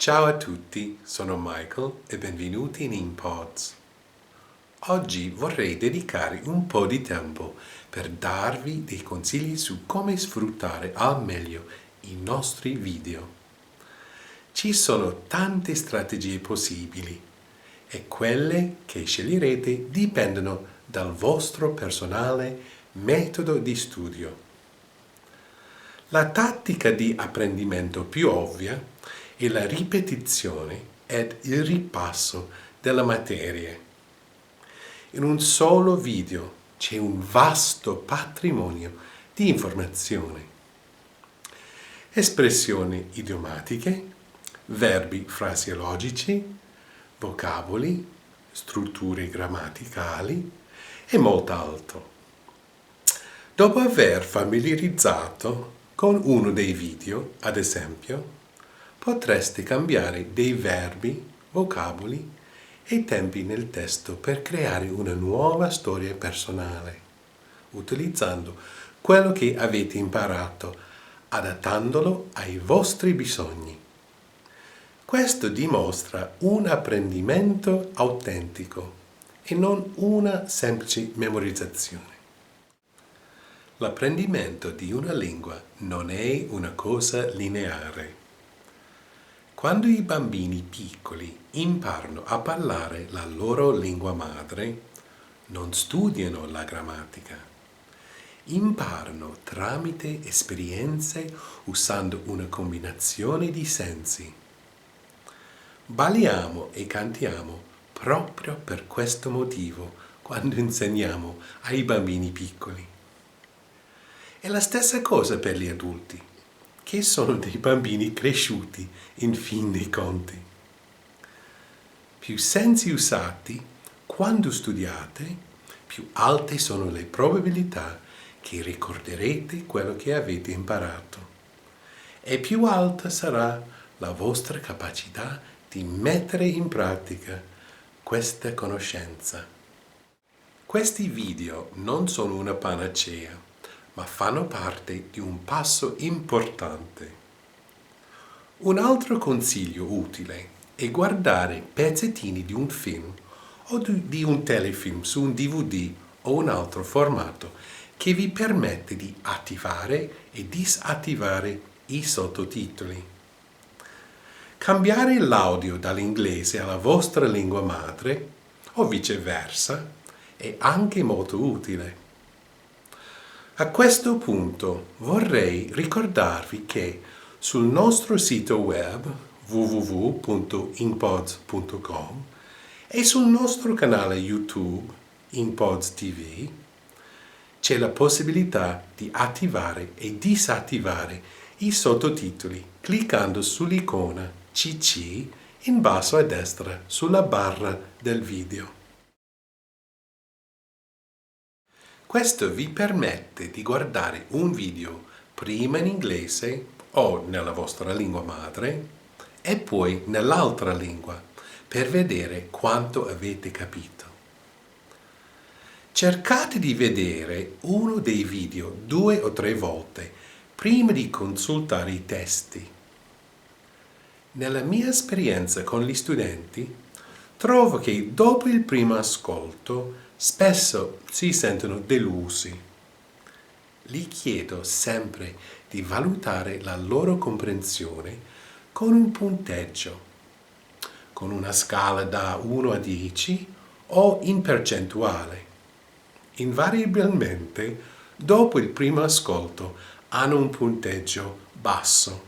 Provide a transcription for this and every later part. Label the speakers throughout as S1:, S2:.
S1: Ciao a tutti, sono Michael e benvenuti in InPods. Oggi vorrei dedicare un po' di tempo per darvi dei consigli su come sfruttare al meglio i nostri video. Ci sono tante strategie possibili e quelle che sceglierete dipendono dal vostro personale metodo di studio. La tattica di apprendimento più ovvia è la ripetizione ed il ripasso della materia. In un solo video c'è un vasto patrimonio di informazioni. Espressioni idiomatiche, verbi frasiologici, vocaboli, strutture grammaticali e molto altro. Dopo aver familiarizzato con uno dei video, ad esempio, potreste cambiare dei verbi, vocaboli e tempi nel testo per creare una nuova storia personale, utilizzando quello che avete imparato, adattandolo ai vostri bisogni. Questo dimostra un apprendimento autentico e non una semplice memorizzazione. L'apprendimento di una lingua non è una cosa lineare. Quando i bambini piccoli imparano a parlare la loro lingua madre, non studiano la grammatica. Imparano tramite esperienze usando una combinazione di sensi. Balliamo e cantiamo proprio per questo motivo quando insegniamo ai bambini piccoli. È la stessa cosa per gli adulti, che sono dei bambini cresciuti in fin dei conti. Più sensi usati quando studiate, più alte sono le probabilità che ricorderete quello che avete imparato e più alta sarà la vostra capacità di mettere in pratica questa conoscenza. Questi video non sono una panacea, ma fanno parte di un passo importante. Un altro consiglio utile è guardare pezzettini di un film o di un telefilm su un DVD o un altro formato che vi permette di attivare e disattivare i sottotitoli. Cambiare l'audio dall'inglese alla vostra lingua madre o viceversa è anche molto utile. A questo punto vorrei ricordarvi che sul nostro sito web www.inpods.com e sul nostro canale YouTube InPods TV c'è la possibilità di attivare e disattivare i sottotitoli cliccando sull'icona CC in basso a destra sulla barra del video. Questo vi permette di guardare un video prima in inglese o nella vostra lingua madre e poi nell'altra lingua per vedere quanto avete capito. Cercate di vedere uno dei video 2 o 3 volte prima di consultare i testi. Nella mia esperienza con gli studenti, trovo che dopo il primo ascolto spesso si sentono delusi. Gli chiedo sempre di valutare la loro comprensione con un punteggio, con una scala da 1 a 10 o in percentuale. Invariabilmente, dopo il primo ascolto, hanno un punteggio basso.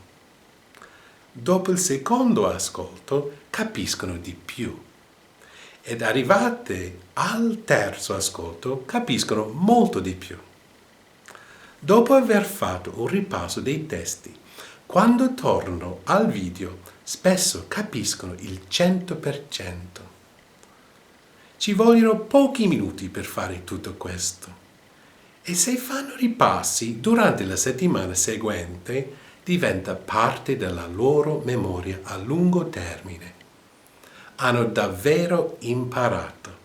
S1: Dopo il secondo ascolto, capiscono di più. Ed arrivate al terzo ascolto, capiscono molto di più. Dopo aver fatto un ripasso dei testi, quando tornano al video, spesso capiscono il 100%. Ci vogliono pochi minuti per fare tutto questo. E se fanno ripassi durante la settimana seguente, diventa parte della loro memoria a lungo termine. Hanno davvero imparato.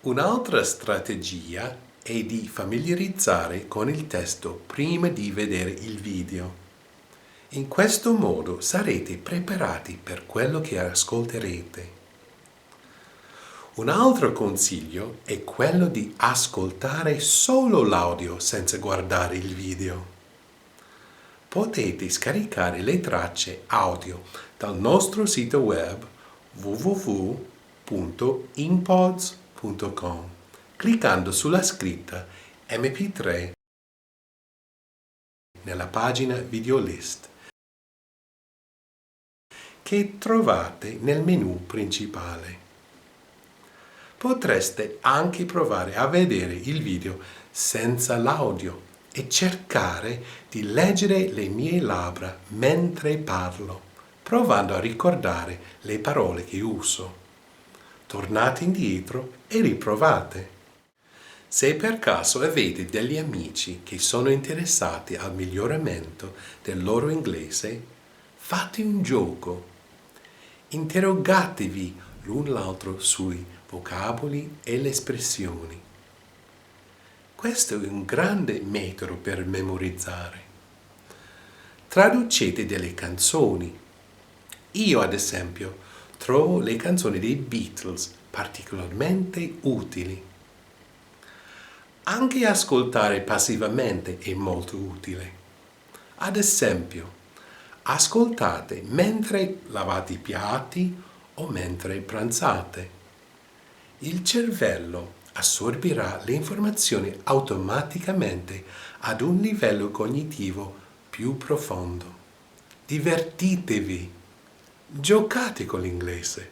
S1: Un'altra strategia è di familiarizzare con il testo prima di vedere il video. In questo modo sarete preparati per quello che ascolterete. Un altro consiglio è quello di ascoltare solo l'audio senza guardare il video. Potete scaricare le tracce audio dal nostro sito web www.inpods.com cliccando sulla scritta MP3 nella pagina Video List che trovate nel menu principale. Potreste anche provare a vedere il video senza l'audio e cercare di leggere le mie labbra mentre parlo, provando a ricordare le parole che uso. Tornate indietro e riprovate. Se per caso avete degli amici che sono interessati al miglioramento del loro inglese, fate un gioco. Interrogatevi l'un l'altro sui vocaboli e le espressioni. Questo è un grande metodo per memorizzare. Traducete delle canzoni. Io, ad esempio, trovo le canzoni dei Beatles particolarmente utili. Anche ascoltare passivamente è molto utile. Ad esempio, ascoltate mentre lavate i piatti o mentre pranzate. Il cervello assorbirà le informazioni automaticamente ad un livello cognitivo più profondo. Divertitevi, giocate con l'inglese.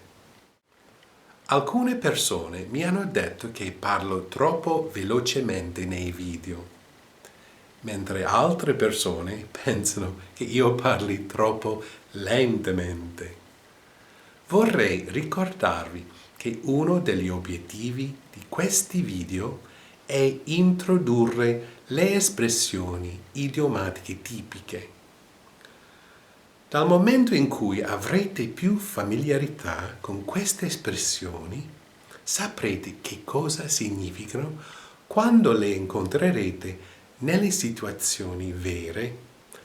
S1: Alcune persone mi hanno detto che parlo troppo velocemente nei video, mentre altre persone pensano che io parli troppo lentamente. Vorrei ricordarvi che uno degli obiettivi di questi video è introdurre le espressioni idiomatiche tipiche. Dal momento in cui avrete più familiarità con queste espressioni, saprete che cosa significano quando le incontrerete nelle situazioni vere,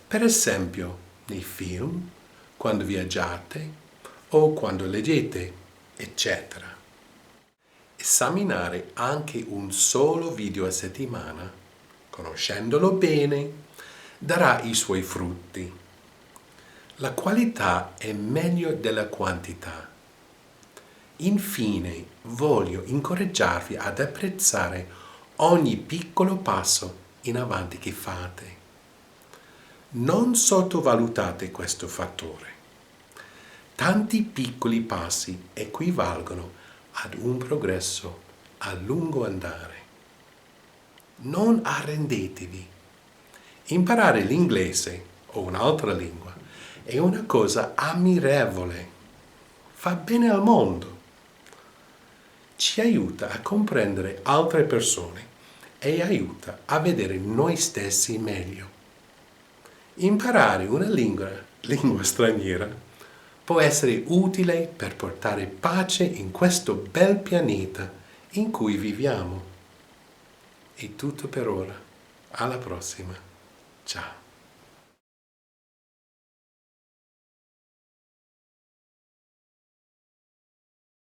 S1: per esempio nei film, quando viaggiate o quando leggete, eccetera. Esaminare anche un solo video a settimana, conoscendolo bene, darà i suoi frutti. La qualità è meglio della quantità. Infine, voglio incoraggiarvi ad apprezzare ogni piccolo passo in avanti che fate. Non sottovalutate questo fattore. Tanti piccoli passi equivalgono ad un progresso a lungo andare. Non arrendetevi. Imparare l'inglese o un'altra lingua è una cosa ammirevole. Fa bene al mondo. Ci aiuta a comprendere altre persone e aiuta a vedere noi stessi meglio. Imparare una lingua straniera può essere utile per portare pace in questo bel pianeta in cui viviamo. È tutto per ora. Alla prossima. Ciao.